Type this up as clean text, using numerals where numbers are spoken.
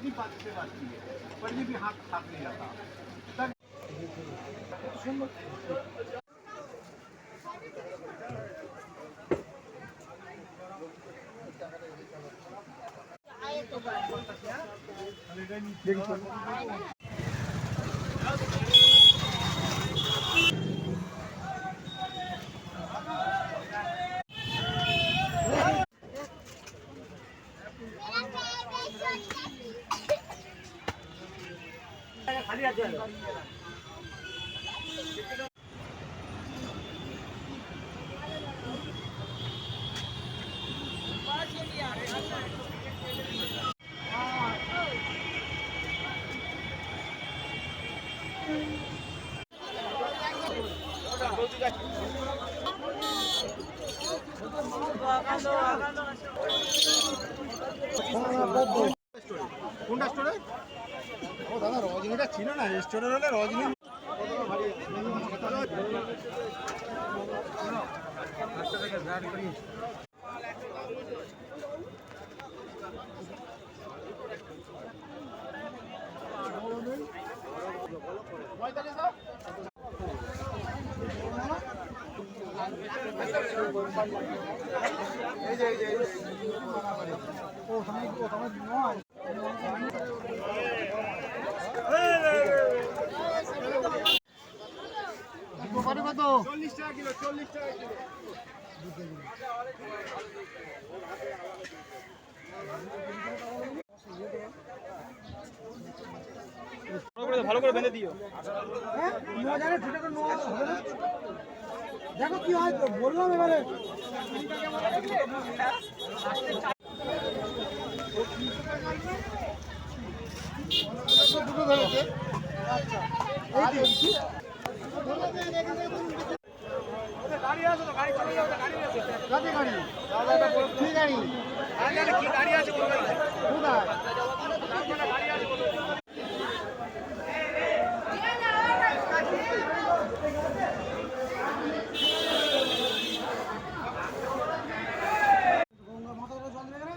नहीं पाती से बात की है, पर ये भी हाथ हाथ नहीं आता। खाली आते हैं কোনটা স্টোরে? ও দাদা রজনীটা ছিল না স্টোরের হলে রজনী কত 40 টাকা কিলো 40 টাকা কিলো ভালো করে বেঁধে দিও। হ্যাঁ নোয়া জানে ঠিক করে নোয়া হবে না। দেখো কি হয় তো বললাম এবারে দুটো ধরেছে। আচ্ছা এই কি গাড়ি আছে তো গাড়ি চলে যাও তো গাড়ি আছে গাড়ি গাড়ি দাদা বল কি গাড়ি আরে কি গাড়ি আছে বলো কোথা তারপরে গাড়ি আছে বলো গঙ্গা মাথা করে জল দেবে না